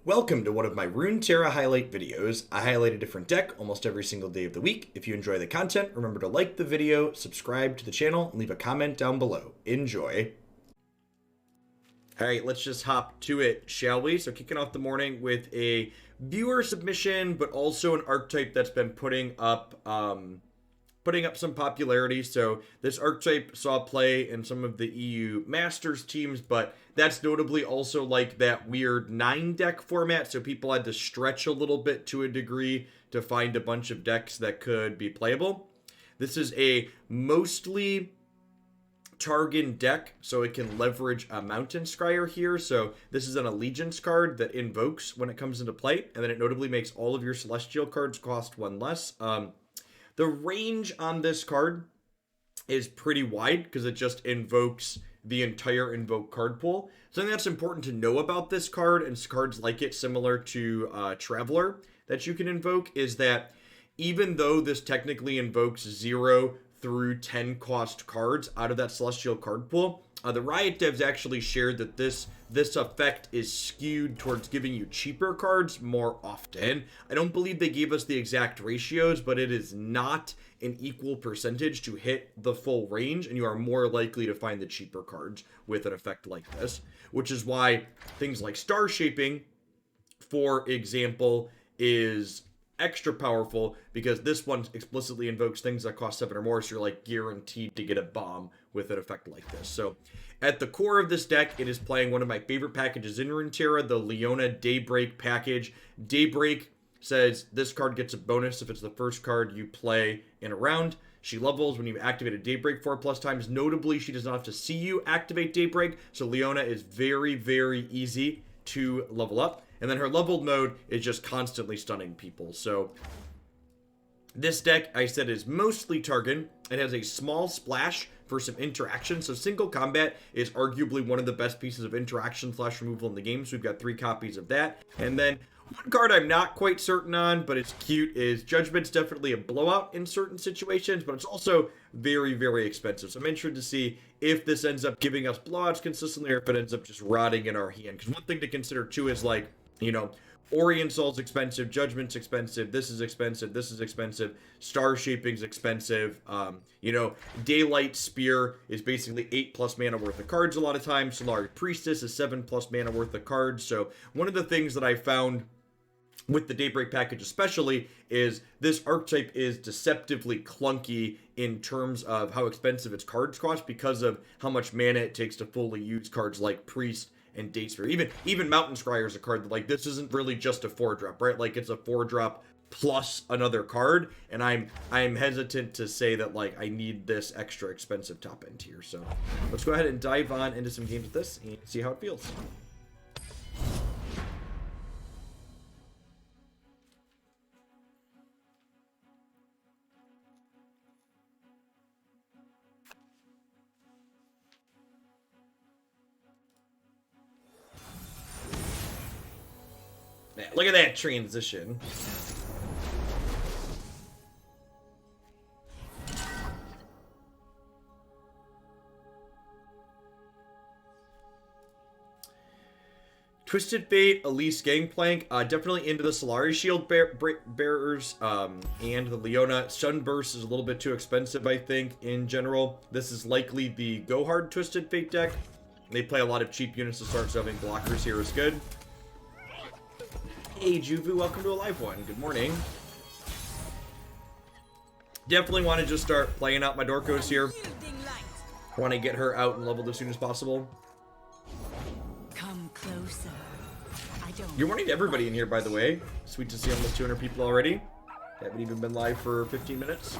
Welcome to one of my Runeterra highlight videos. I highlight a different deck almost every single day of the week. If you enjoy the content, remember to like the video, subscribe to the channel, and leave a comment down below. Enjoy. Alright, let's just hop to it, shall we? So kicking off the morning with a viewer submission, but also an archetype that's been putting up some popularity. So this archetype saw play in some of the EU Masters teams, but that's notably also like that weird 9-deck format, so people had to stretch a little bit to a degree to find a bunch of decks that could be playable. This is a mostly Targon deck, so it can leverage a Mountain Scryer here. So this is an Allegiance card that invokes when it comes into play, and then it notably makes all of your Celestial cards cost one less. The range on this card is pretty wide because it just invokes the entire Invoke card pool. Something that's important to know about this card and cards like it, similar to Traveler, that you can invoke, is that even though this technically invokes 0 through 10 cost cards out of that Celestial card pool, the Riot devs actually shared that this effect is skewed towards giving you cheaper cards more often. I don't believe they gave us the exact ratios, but it is not an equal percentage to hit the full range, and you are more likely to find the cheaper cards with an effect like this, which is why things like Star Shaping, for example, is extra powerful, because this one explicitly invokes things that cost 7 or more, so you're like guaranteed to get a bomb with an effect like this. So at the core of this deck, it is playing one of my favorite packages in Runeterra, the Leona Daybreak package. Daybreak says this card gets a bonus if it's the first card you play in a round. She levels when you activate a Daybreak 4+ times. Notably, she does not have to see you activate Daybreak, so Leona is very, very easy to level up. And then her leveled mode is just constantly stunning people. So this deck, I said, is mostly Targon. It has a small splash for some interaction. So single combat is arguably one of the best pieces of interaction / removal in the game. So we've got 3 copies of that. And then one card I'm not quite certain on, but it's cute, is Judgment's definitely a blowout in certain situations, but it's also very, very expensive. So I'm interested to see if this ends up giving us blowouts consistently, or if it ends up just rotting in our hand. Because one thing to consider too is, like, you know, Orient Soul's expensive, Judgment's expensive, this is expensive, Star Shaping's expensive, you know, Daylight Spear is basically 8+ mana worth of cards a lot of times, Solari Priestess is 7+ mana worth of cards. So one of the things that I found with the Daybreak package especially is this archetype is deceptively clunky in terms of how expensive its cards cost, because of how much mana it takes to fully use cards like Priest and Datesphere. Even Mountain Scryer is a card that, like, this isn't really just a 4-drop, right? Like, it's a 4-drop plus another card, and I'm hesitant to say that, like, I need this extra expensive top end tier. So let's go ahead and dive on into some games with this and see how it feels. Yeah, look at that transition. Twisted Fate, Elise Gangplank, definitely into the Solari Shield Bearers, and the Leona. Sunburst is a little bit too expensive, I think, in general. This is likely the Go Hard Twisted Fate deck. They play a lot of cheap units to start, so having blockers here is good. Hey Juvu, welcome to a live one. Good morning. Definitely want to just start playing out my Dorkos here. Want to get her out and leveled as soon as possible. Come closer. Good morning to everybody in here, by the way. Sweet to see almost 200 people already. Haven't even been live for 15 minutes.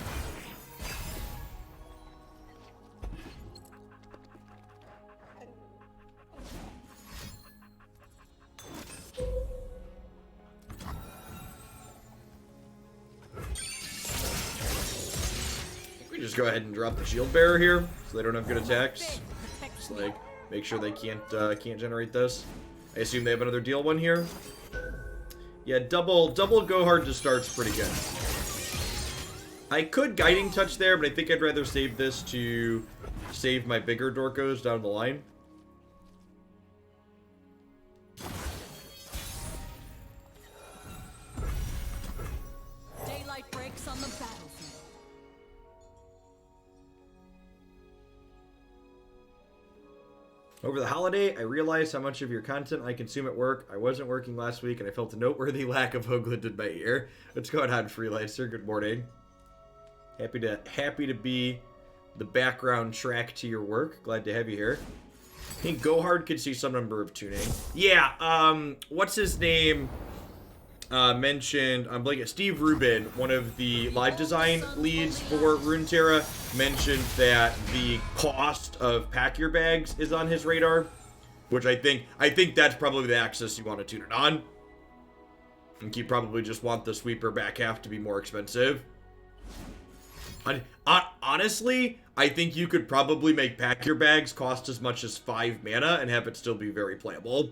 Just go ahead and drop the shield bearer here, so they don't have good attacks. Just like make sure they can't generate this. I assume they have another deal one here. Yeah, double go hard to start's pretty good. I could guiding touch there, but I think I'd rather save this to save my bigger Dorkos down the line. the battlefield. Over the holiday, I realized how much of your content I consume at work. I wasn't working last week, and I felt a noteworthy lack of Hoagland in my ear. What's going on, Freelancer? Good morning. Happy to be the background track to your work. Glad to have you here. I think Go Hard could see some number of tuning. Yeah, what's his name? Mentioned, I'm blanking, Steve Rubin, one of the live design leads for Runeterra, mentioned that the cost of pack your bags is on his radar, which I think that's probably the axis you want to tune it on. I think you probably just want the sweeper back half to be more expensive. Honestly, I think you could probably make pack your bags cost as much as 5 mana and have it still be very playable.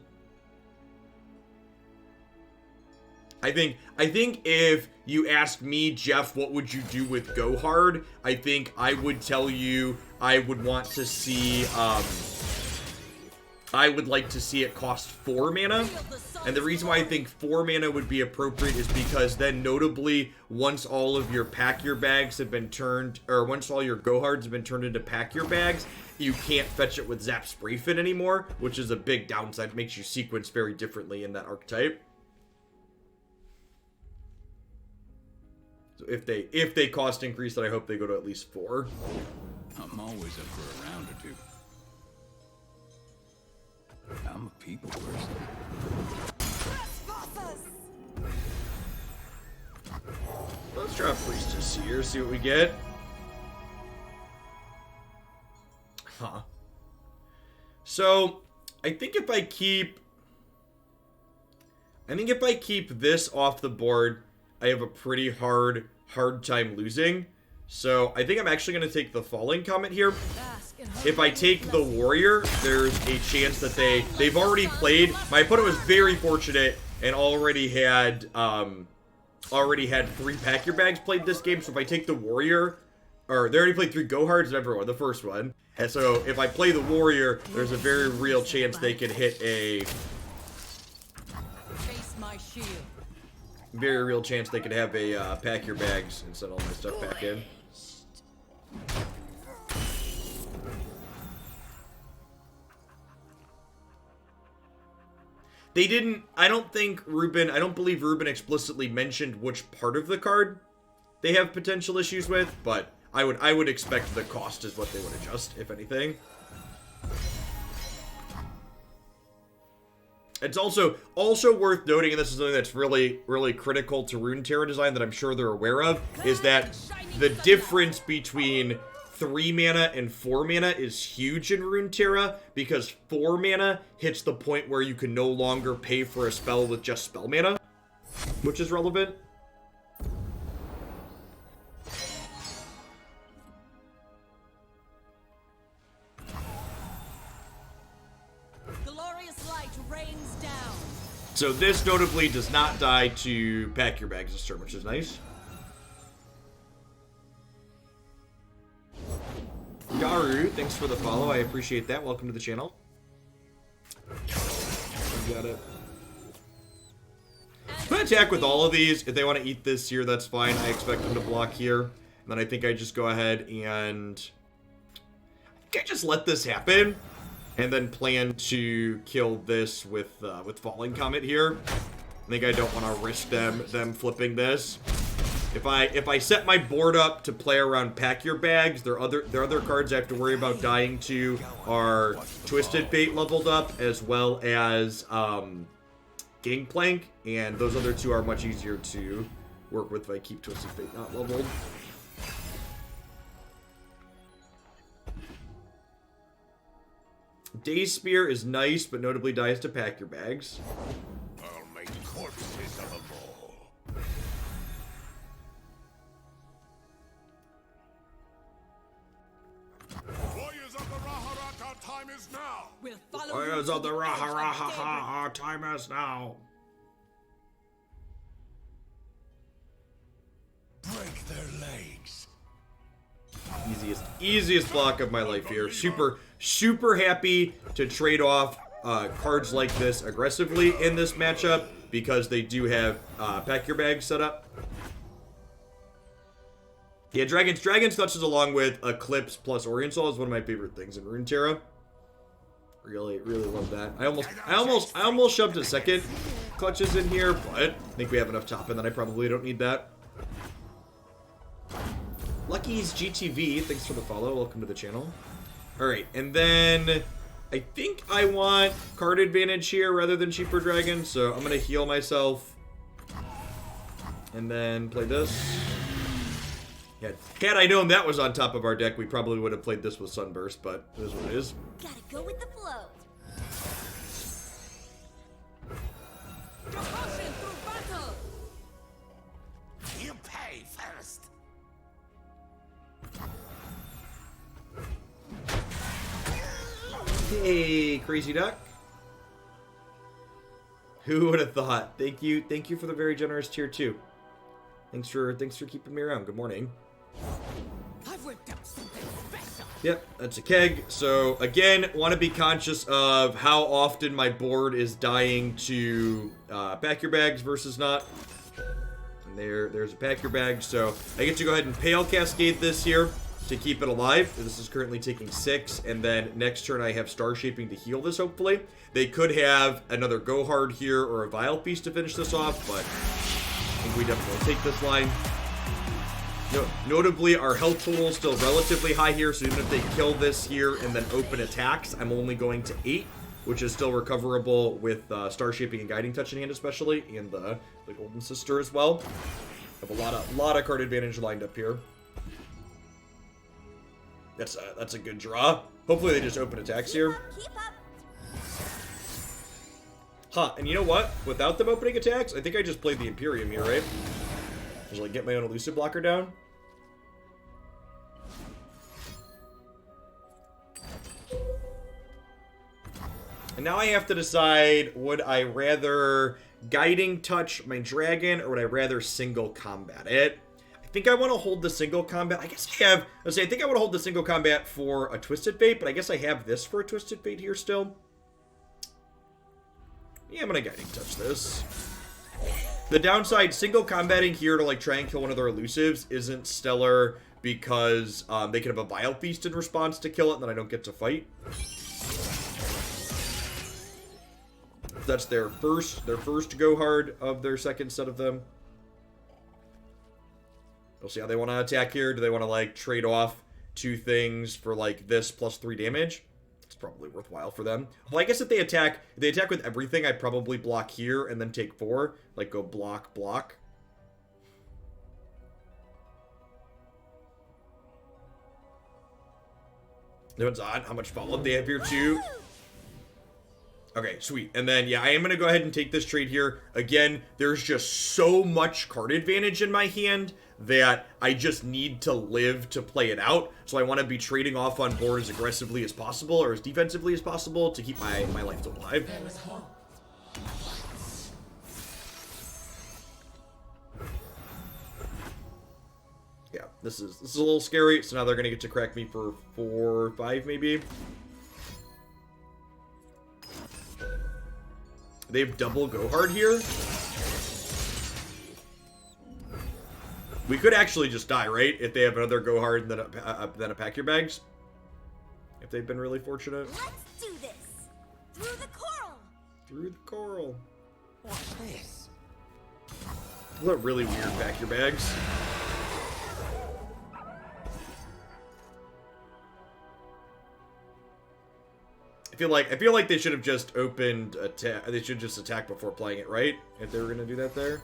I think if you ask me, Jeff, what would you do with Go Hard? I think I would tell you I would want to see, I would like to see it cost 4 mana. And the reason why I think 4 mana would be appropriate is because then notably, once all of your pack your bags have been turned, or once all your Go Hards have been turned into pack your bags, you can't fetch it with Zap Spray Fin anymore, which is a big downside. It makes you sequence very differently in that archetype. So if they cost increase, then I hope they go to at least 4. I'm always up for a round or two. I'm a people person. Let's drop Priestess here, see what we get. Huh. So, I think if I keep this off the board, I have a pretty hard time losing. So I think I'm actually going to take the Falling Comet here. If I take the Warrior, there's a chance that they've already played. My opponent was very fortunate and already had 3 pack your bags played this game. So if I take the Warrior, or they already played 3 Go Hards, everyone, the first one. And so if I play the Warrior, there's a very real chance they could hit a Face my shield. very real chance they could have a pack your bags and send all my stuff back in. They didn't, I don't believe Ruben explicitly mentioned which part of the card they have potential issues with, but I would expect the cost is what they would adjust, if anything. It's also worth noting, and this is something that's really, really critical to Runeterra design that I'm sure they're aware of, is that the difference between 3 mana and 4 mana is huge in Runeterra, because 4 mana hits the point where you can no longer pay for a spell with just spell mana, which is relevant. So this notably does not die to pack your bags this turn, which is nice. Garu, thanks for the follow. I appreciate that. Welcome to the channel. Got it. I'm gonna attack with all of these. If they want to eat this here, that's fine. I expect them to block here. And then I think I just go ahead and I think I just let this happen. And then plan to kill this with Falling Comet here. I think I don't want to risk them flipping this. If I set my board up to play around pack your bags, their other cards I have to worry about dying to are Twisted Fate leveled up, as well as Gangplank, and those other 2 are much easier to work with if I keep Twisted Fate not leveled. Day Spear is nice, but notably dies to pack your bags. I'll make corpses of them all. Warriors of the Raharaka, time is now. We'll follow Warriors of the Raha, time is now. Break their legs. Easiest block of my life here. Super happy to trade off cards like this aggressively in this matchup because they do have pack your bags set up. Yeah, Dragon's Touches along with Eclipse plus Orient Soul is one of my favorite things in Runeterra. Really love that. I almost shoved a second clutches in here, but I think we have enough top and then I probably don't need that. Lucky's GTV, thanks for the follow. Welcome to the channel. Alright, and then I think I want card advantage here rather than cheaper dragon, so I'm gonna heal myself. And then play this. Yeah, had I known that was on top of our deck, we probably would have played this with Sunburst, but it is what it is. Gotta go with the flow. Propulsion through battle. You pay first. Hey, Crazy Duck. Who would have thought? Thank you for the very generous tier 2. Thanks for keeping me around. Good morning. I've worked up something special. Yep, that's a keg. So again, want to be conscious of how often my board is dying to pack your bags versus not. And there's a pack your bag. So I get to go ahead and Pale Cascade this here to keep it alive. This is currently taking 6, and then next turn I have Star Shaping to heal this, hopefully. They could have another Go Hard here or a Vile Piece to finish this off, but I think we definitely take this line. Notably, our health total is still relatively high here, so even if they kill this here and then open attacks, I'm only going to 8, which is still recoverable with Star Shaping and Guiding Touch in hand especially, and the Golden Sister as well. Have a lot of card advantage lined up here. That's a good draw. Hopefully they just open attacks here. Keep up. Huh, and you know what? Without them opening attacks, I think I just played the Imperium here, right? Just like get my own elusive blocker down. And now I have to decide, would I rather Guiding Touch my dragon, or would I rather single combat it? I think I want to hold the single combat. I guess I have, I think I want to hold the single combat for a Twisted Fate, but I guess I have this for a Twisted Fate here still. Yeah, I'm gonna Guiding Touch this. The downside, single combating here to like try and kill one of their elusives isn't stellar because they can have a Vile Feast in response to kill it, and then I don't get to fight. That's their first go hard of their second set of them. We'll see how they want to attack here. Do they want to like trade off 2 things for like this plus 3 damage? It's probably worthwhile for them. Well, I guess if they attack with everything, I'd probably block here and then take 4. Like go block, block. Depends on how much follow-up they have here too. Okay, sweet. And then, yeah, I am going to go ahead and take this trade here. Again, there's just so much card advantage in my hand that I just need to live to play it out. So I want to be trading off on board as aggressively as possible or as defensively as possible to keep my life alive. Yeah, this is a little scary. So now they're going to get to crack me for 4 or 5 maybe. They have double go hard here. We could actually just die, right? If they have another go hard and then a pack your bags. If they've been really fortunate. Let's do this. Through the coral. Through the coral. Watch this. What really weird pack your bags. I feel like they should have just opened attack. They should just attack before playing it, right? If they were gonna do that there.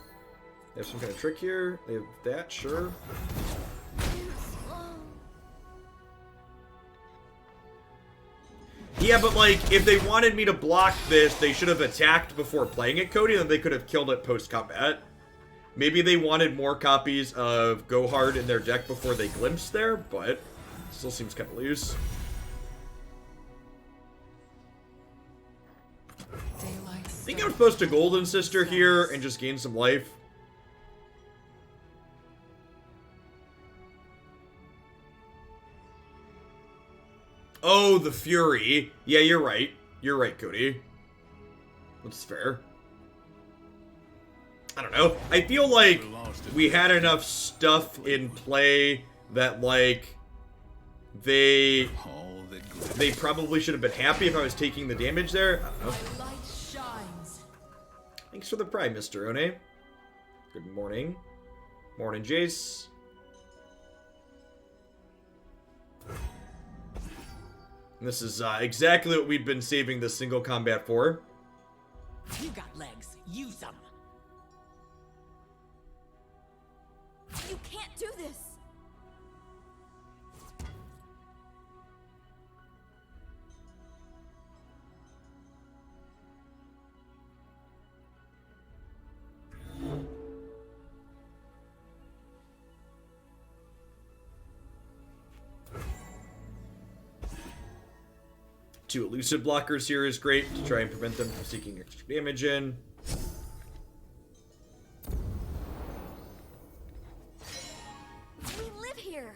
They have some kind of trick here. They have that, sure. Yeah, but like, if they wanted me to block this, they should have attacked before playing it, Cody, then they could have killed it post-combat. Maybe they wanted more copies of Go Hard in their deck before they glimpsed there, but still seems kind of loose. I think I'm supposed to Golden Sister here and just gain some life. Oh, the Fury. Yeah, you're right. You're right, Cody. That's fair. I don't know. I feel like we had enough stuff in play that, like, they All that they probably should have been happy if I was taking the damage there. I don't know. My light shines. Thanks for the prime, Mr. One. Good morning. Morning, Jace. And this is exactly what we'd been saving this single combat for. You got legs. Use them. You can't do this. Two elusive blockers here is great to try and prevent them from seeking extra damage in. We live here.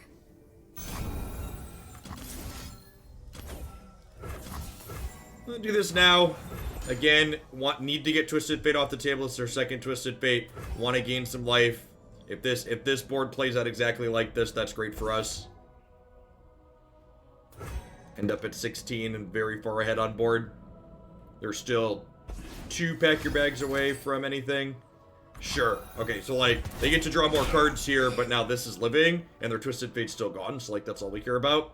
We'll do this now. Again, need to get Twisted Fate off the table. It's their second Twisted Fate. Want to gain some life. If this board plays out exactly like this, that's great for us. End up at 16 and very far ahead on board. They're still 2 pack your bags away from anything. Sure. Okay, so like they get to draw more cards here, but now this is living and their Twisted Fate's still gone. So like that's all we care about.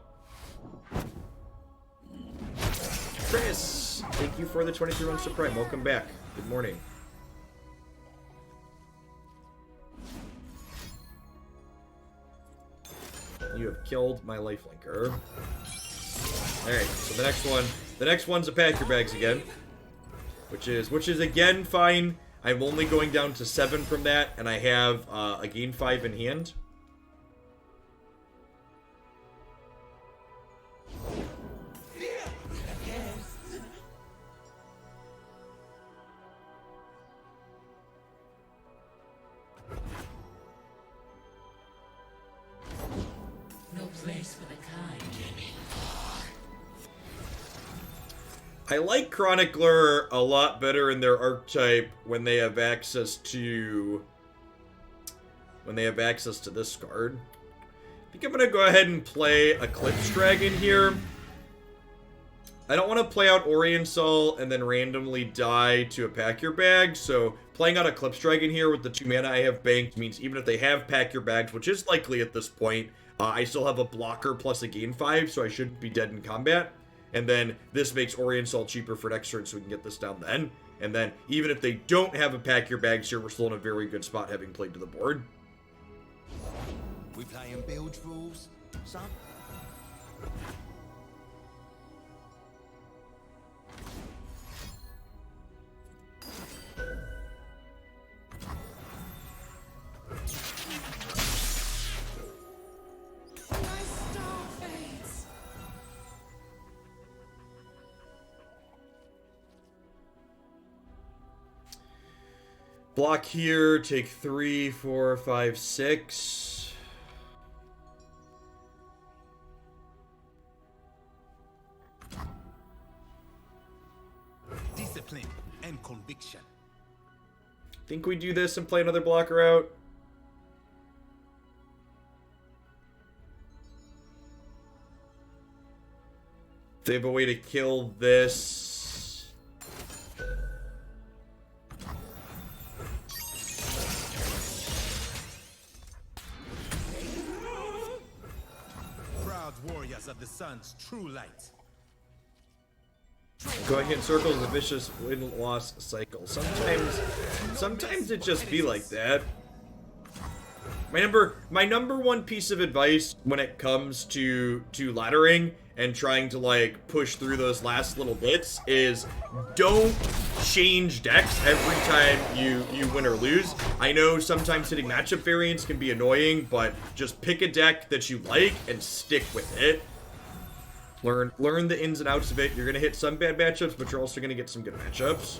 Chris, thank you for the 23 months to Prime. Welcome back. Good morning. You have killed my lifelinker. Alright, so the next one's a pack your bags again. Which is again fine. I'm only going down to 7 from that, and I have a gain 5 in hand. No place for the kind. I like Chronicler a lot better in their archetype when they have access to this card. I think I'm gonna go ahead and play Eclipse Dragon here. I don't want to play out Oriental and then randomly die to a Pack Your Bag, so playing out Eclipse Dragon here with the 2 mana I have banked means even if they have Pack Your Bags, which is likely at this point, I still have a blocker plus a gain 5, so I shouldn't be dead in combat. And then this makes Oriental cheaper for next turn, so we can get this down then. And then even if they don't have a Pack Your Bags here, we're still in a very good spot having played to the board. We playing bilge rules, son? My star fades. Block here, take 3, 4, 5, 6. Discipline and conviction. Think we do this and play another blocker out? They have a way to kill this. Proud warriors of the sun's true light. Going in circles is a vicious win-loss cycle. Sometimes it just be like that. My number one piece of advice when it comes to laddering and trying to like push through those last little bits is don't change decks every time you win or lose. I know sometimes hitting matchup variants can be annoying, but just pick a deck that you like and stick with it. Learn the ins and outs of it. You're gonna hit some bad matchups, but you're also gonna get some good matchups.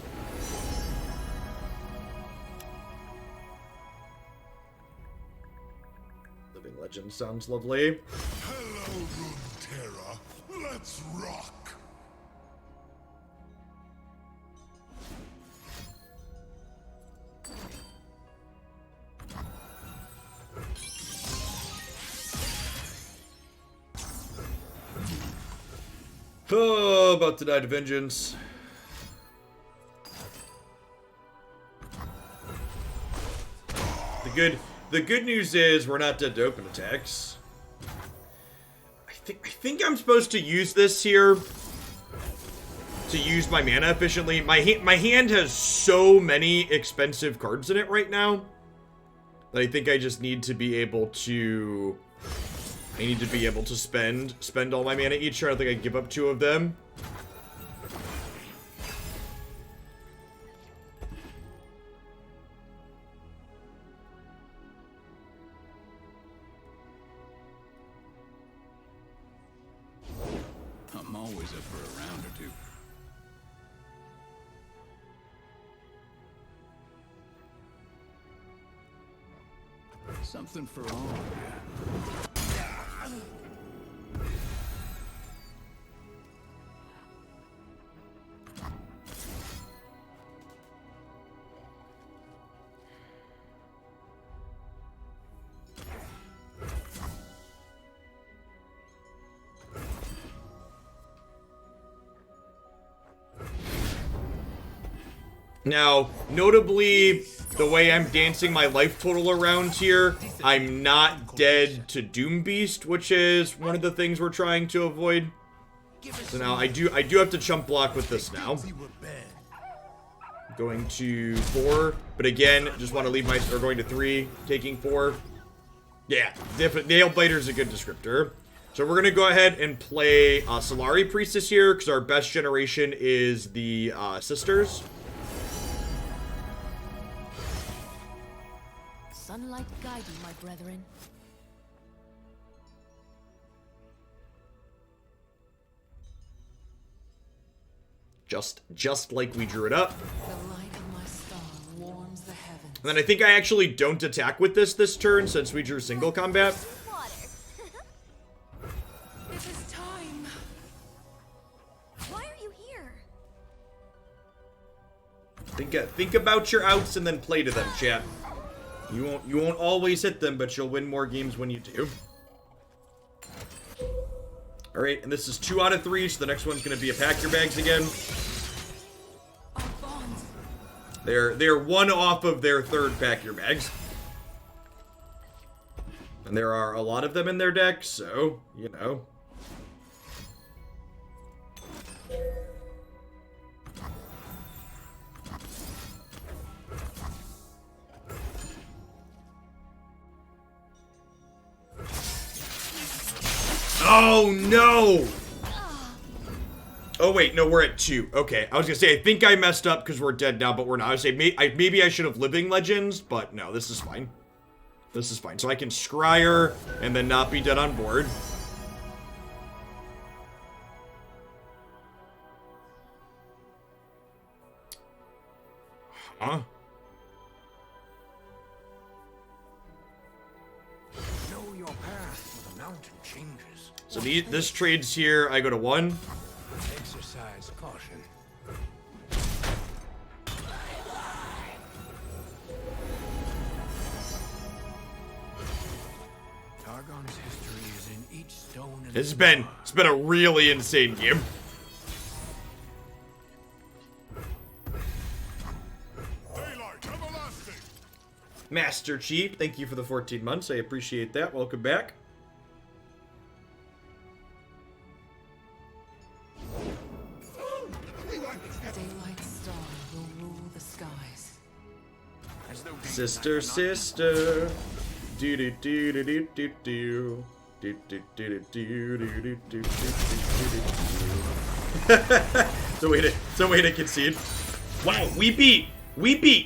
Living Legend sounds lovely. Hello, Runeterra. Let's rock. Oh, about to die to vengeance. The good news is we're not dead to open attacks. I think I'm supposed to use this here to use my mana efficiently. My hand has so many expensive cards in it right now that I think I just need to be able to spend all my mana each turn. I think I give up 2 of them. I'm always up for a round or two. Something for all of you. Now, notably, the way I'm dancing my life total around here, I'm not dead to Doom Beast, which is one of the things we're trying to avoid. So now I do have to chump block with this now. Going to 4, but again, just want to leave my, or going to 3, taking 4. Yeah, Nail Biter is a good descriptor. So we're gonna go ahead and play Solari Priestess here, because our best generation is the Sisters. Sunlight guide you, my brethren. Just like we drew it up. The light of my star warms the heavens. And then I think I actually don't attack with this turn since we drew single combat. It is time. Why are you here? Think about your outs and then play to them, chat. You won't always hit them, but you'll win more games when you do. Alright, and this is 2 out of 3, so the next one's gonna be a pack your bags again. Our bonds. They're 1 off of their 3rd pack your bags. And there are a lot of them in their deck, so, you know. Oh, no! Oh, wait, no, we're at 2. Okay, I was gonna say, I think I messed up because we're dead now, but we're not. I was gonna say, maybe I should have Living Legends, but no, this is fine. This is fine. So I can Scryer and then not be dead on board. Huh? Know your path when the mountain changes. So this trades here, I go to 1. Exercise caution. Targon's history is in each stone. It's been a really insane game. Daylight everlasting. Master Chief, thank you for the 14 months. I appreciate that. Welcome back. Daylight star will rule the skies. Sister, sister. Do do do do do do do. Do do do do do do do do do. It's a way to concede. Wow, we beat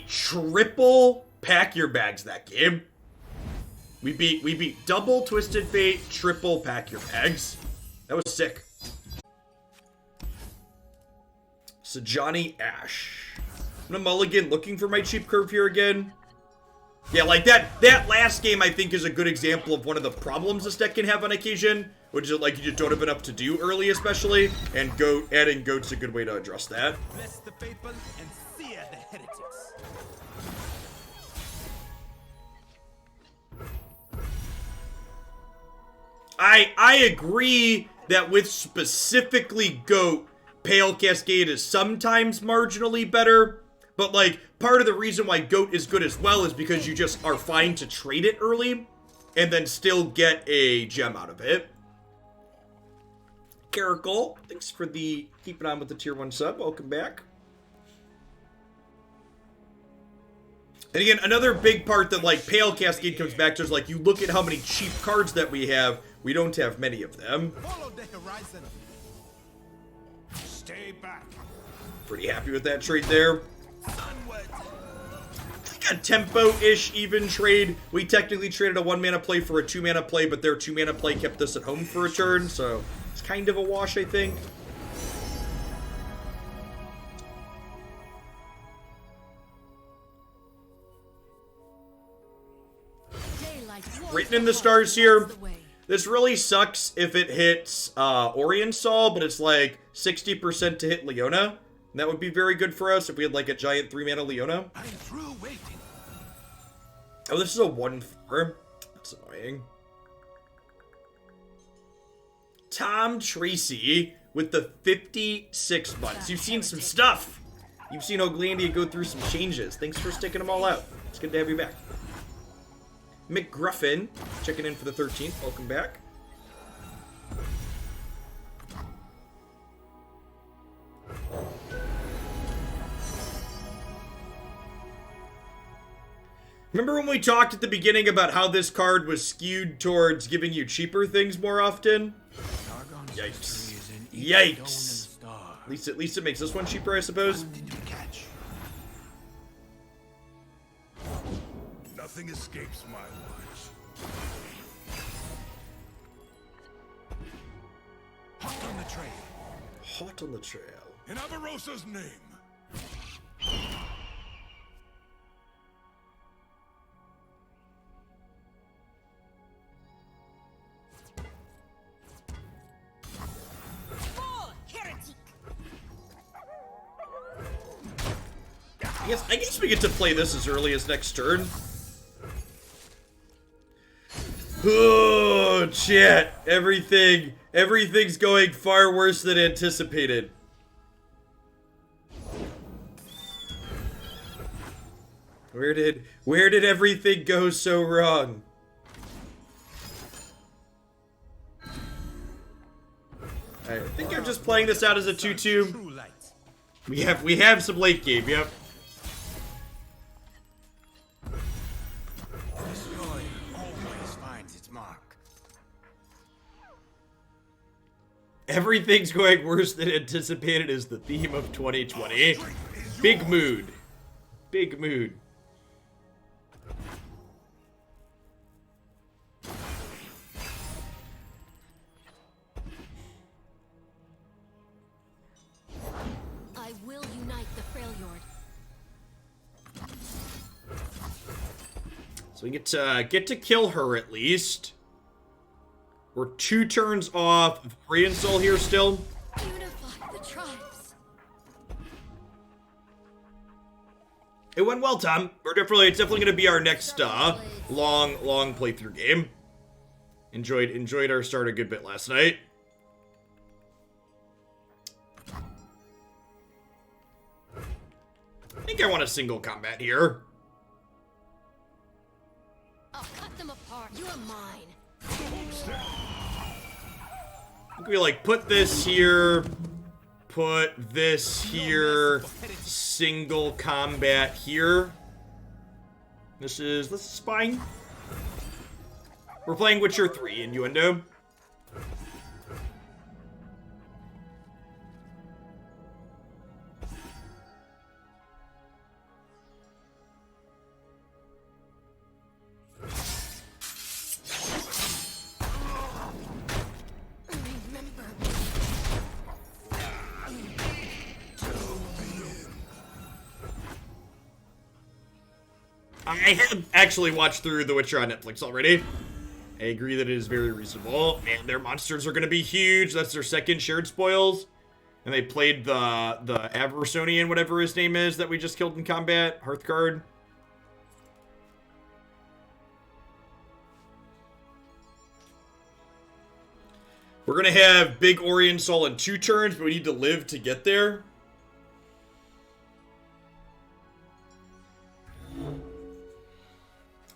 triple pack your bags that game. We beat double Twisted Fate, triple pack your bags. That was sick. So Johnny Ash. I'm gonna mulligan looking for my cheap curve here again. Yeah, like that last game I think is a good example of one of the problems this deck can have on occasion, which is like you just don't have enough to do early especially, and adding goat's a good way to address that. Bless the faithful and sear the heretics. I agree that with specifically Goat, Pale Cascade is sometimes marginally better. But, like, part of the reason why Goat is good as well is because you just are fine to trade it early and then still get a gem out of it. Caracol, thanks for the keeping on with the tier 1 sub. Welcome back. And again, another big part that, like, Pale Cascade comes back to is, like, you look at how many cheap cards that we don't have many of them. Follow the horizon. Stay back. Pretty happy with that trade there. Onward. Like a tempo-ish even trade. We technically traded a 1-mana play for a 2-mana play, but their 2-mana play kept us at home for a turn, so it's kind of a wash, I think. Written in the stars here. This really sucks if it hits Oriensol, but it's like 60% to hit Leona. That would be very good for us if we had like a giant 3-mana Leona. I'm through waiting. Oh, this is a 1/4. That's annoying. Tom Tracy with the 56 months. You've seen some stuff. You've seen Oglandia go through some changes. Thanks for sticking them all out. It's good to have you back. McGruffin, checking in for the 13th. Welcome back. Remember when we talked at the beginning about how this card was skewed towards giving you cheaper things more often? Yikes. Yikes. At least it makes this one cheaper, I suppose. Nothing escapes my watch. Hot on the trail. Hot on the trail. In Avarosa's name. I guess we get to play this as early as next turn. Oh, chat. Everything's going far worse than anticipated. Where did everything go so wrong? I think I'm just playing this out as a 2/2. We have some late game, yep. Everything's going worse than anticipated is the theme of 2020. Big mood. Big mood. I will unite the Freljord. So we get to kill her at least. We're 2 turns off of Oriensol here still. Unify the tribes. It went well, Tom. It's definitely gonna be our next long playthrough game. Enjoyed our start a good bit last night. I think I want a single combat here. I'll cut them apart. You are mine. I think we like put this here, put this here, single combat here. This is fine. We're playing Witcher 3 Innuendo. I have actually watched through The Witcher on Netflix already. I agree that it is very reasonable. Man, their monsters are going to be huge. That's their second shared spoils. And they played the Aversonian, whatever his name is, that we just killed in combat. Hearthguard. We're gonna have big Orient Soul in 2 turns, but we need to live to get there.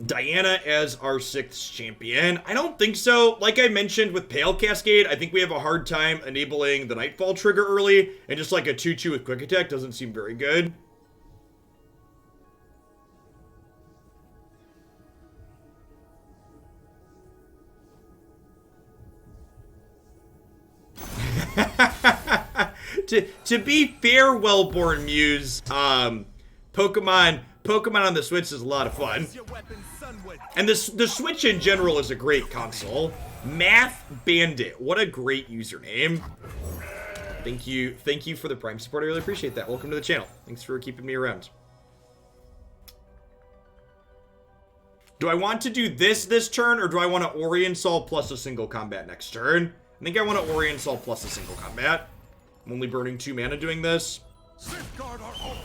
Diana as our 6th champion. I don't think so. Like I mentioned with Pale Cascade, I think we have a hard time enabling the Nightfall trigger early, and just like a 2-2 with Quick Attack doesn't seem very good. To be fair, Wellborn Muse, Pokemon on the Switch is a lot of fun. And the Switch in general is a great console. Math Bandit, what a great username. Thank you for the Prime support, I really appreciate that. Welcome to the channel. Thanks for keeping me around. Do I want to do this turn, or do I want to Orient Sol plus a single combat next turn? I think I want to Orient Sol plus a single combat. I'm only burning 2 mana doing this. Safeguard our altars.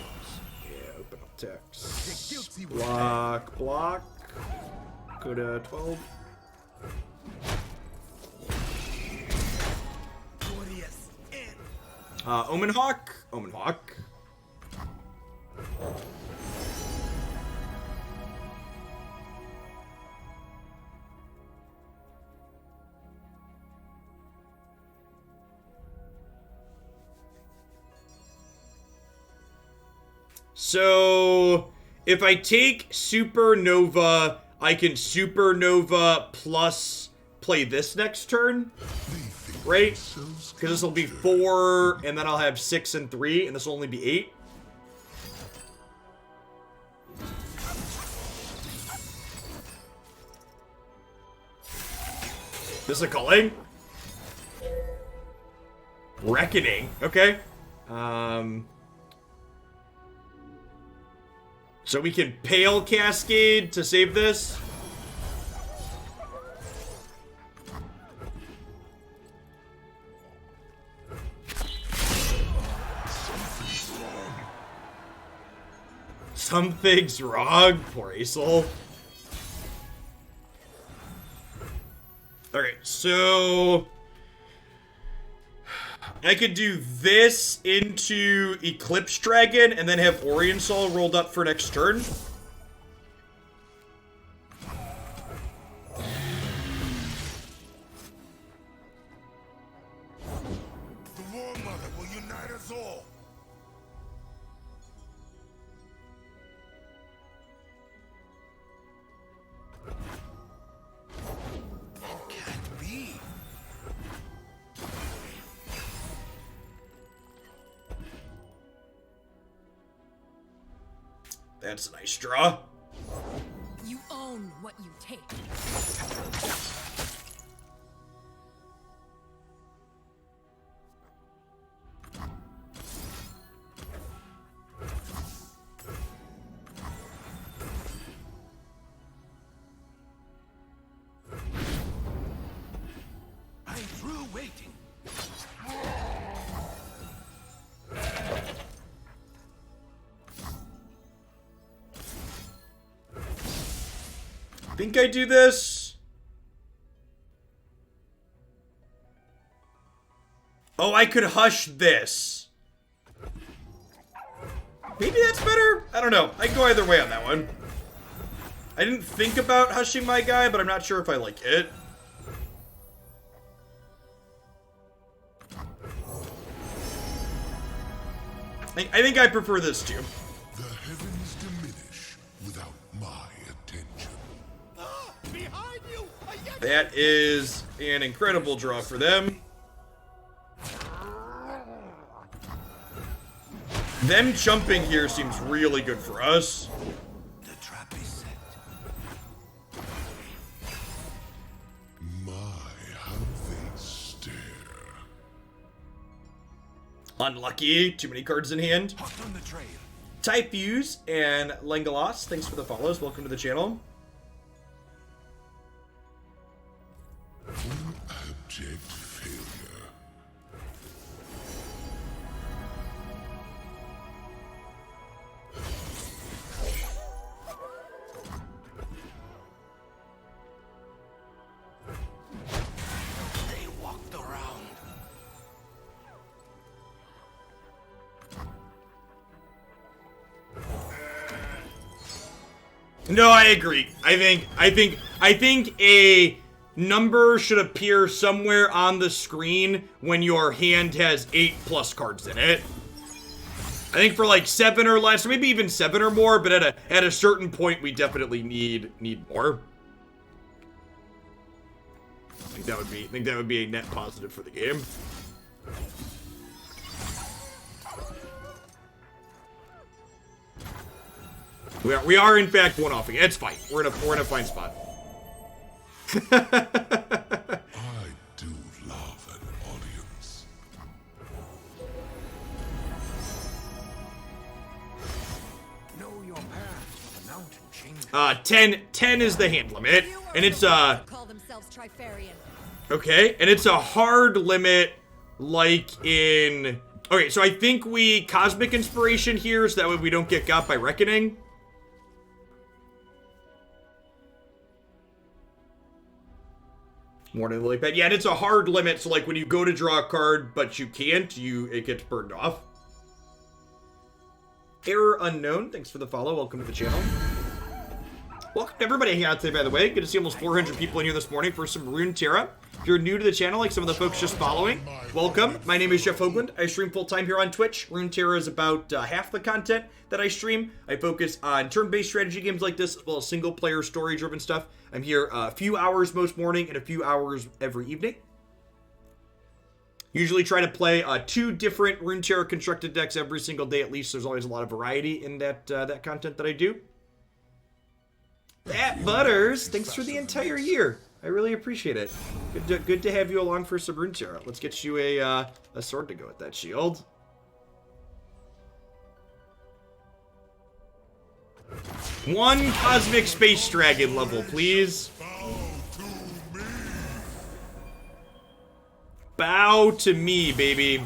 Yeah, open up text. Block. Go to 12. Omen Hawk. So, if I take Supernova, I can Supernova plus play this next turn, right? Because this will be 4, and then I'll have 6 and 3, and this will only be 8. This is a culling? Reckoning. Okay. So we can Pale Cascade to save this. Something's wrong. Poor Acel. Alright, so I could do this into Eclipse Dragon and then have Orient Soul rolled up for next turn. The War Mother will unite us all. It can't be. That's a nice draw. You own what you take. I'm through waiting. Think I do this. Oh, I could hush this. Maybe that's better? I don't know. I can go either way on that one. I didn't think about hushing my guy, but I'm not sure if I like it. I think I prefer this too. The heavens diminish without my attention. Behind you! That is an incredible draw for them. Them jumping here seems really good for us. The trap is set. My, how they stare. Unlucky. Too many cards in hand. Hot on the trail. Typhuse and Lengalos, thanks for the follows. Welcome to the channel. Abject failure. They walked around. No, I agree. I think a number should appear somewhere on the screen when your hand has 8+ cards in it. I think for like 7 or less, or maybe even 7 or more, but at a certain point, we definitely need more. I think that would be a net positive for the game. We are in fact one-offing. It's fine. We're in a fine spot. I do love an audience. Know your path. The mountain changes. 10 is the hand limit, and it's Call themselves Trifarian. okay, and it's a hard limit, like in. Okay, so I think we Cosmic Inspiration here, so that way we don't get got by Reckoning. Morning Lily Pad. Yeah, and it's a hard limit, so like when you go to draw a card, but you can't, it gets burned off. Error Unknown, thanks for the follow. Welcome to the channel. Welcome to everybody hanging out today, by the way. Good to see almost 400 people in here this morning for some Runeterra. If you're new to the channel, like some of the folks just following, welcome. My name is Jeff Hoagland. I stream full-time here on Twitch. Runeterra is about half the content that I stream. I focus on turn-based strategy games like this, as well as single-player, story-driven stuff. I'm here a few hours most morning and a few hours every evening. Usually try to play 2 different Runeterra constructed decks every single day at least. There's always a lot of variety in that content that I do. That Butters, thanks for the entire year. I really appreciate it. Good to have you along for some Runeterra. Let's get you a sword to go with that shield. One Cosmic Space Dragon level, please. Bow to me, baby.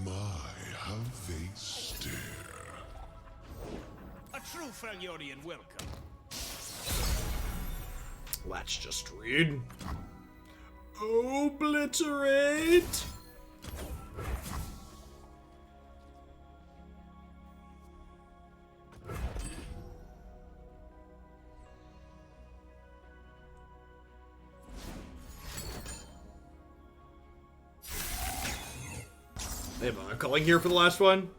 My, how they stare. A true Freljordian welcome. Let's just read. Obliterate. They have a culling here for the last one.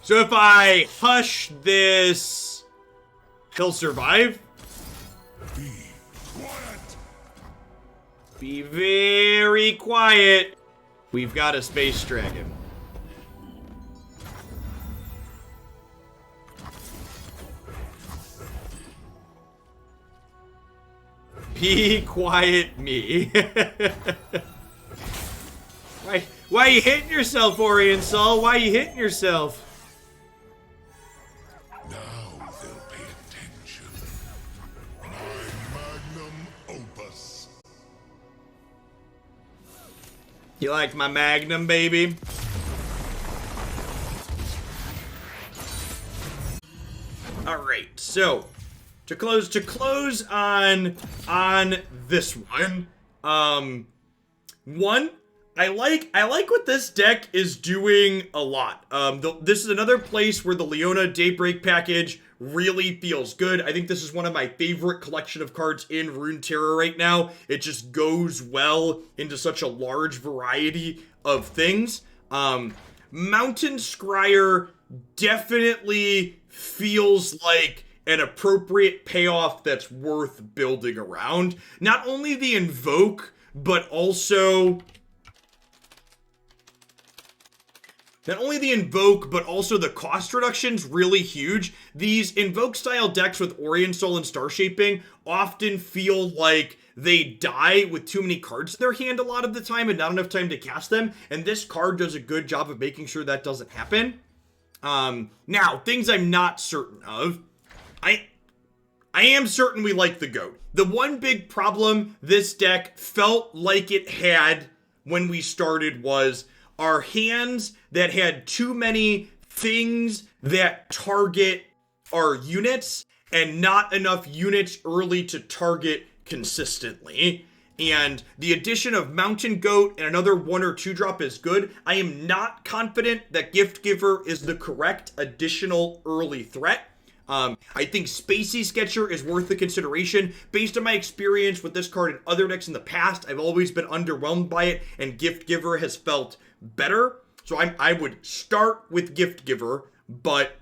So if I hush this, he'll survive. Be quiet. Be very quiet. We've got a space dragon. Be quiet, me. Why you hitting yourself, Orient Sol? Why you hitting yourself? Now they'll pay attention. My magnum opus. You like my magnum, baby? All right, so to close on this one, I like what this deck is doing a lot. This is another place where the Leona Daybreak package really feels good. I think this is one of my favorite collection of cards in Runeterra right now. It just goes well into such a large variety of things. Mountain Scryer definitely feels like an appropriate payoff that's worth building around. Not only the Invoke, but also the cost reduction's really huge. These Invoke-style decks with Orient Soul and Star Shaping often feel like they die with too many cards in their hand a lot of the time and not enough time to cast them, and this card does a good job of making sure that doesn't happen. Now, things I'm not certain of. I am certain we like the GOAT. The one big problem this deck felt like it had when we started was our hands that had too many things that target our units and not enough units early to target consistently. And the addition of Mountain Goat and another 1 or 2 drop is good. I am not confident that Gift Giver is the correct additional early threat. I think Spacey Sketcher is worth the consideration. Based on my experience with this card in other decks in the past, I've always been underwhelmed by it, and Gift Giver has felt better. So I would start with Gift Giver, but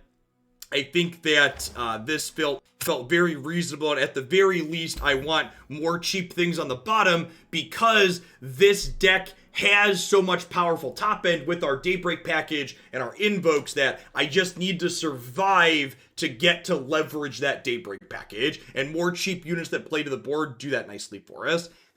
I think that this felt very reasonable, and at the very least, I want more cheap things on the bottom because this deck has so much powerful top end with our Daybreak package and our Invokes that I just need to survive to get to leverage that Daybreak package, and more cheap units that play to the board do that nicely for us.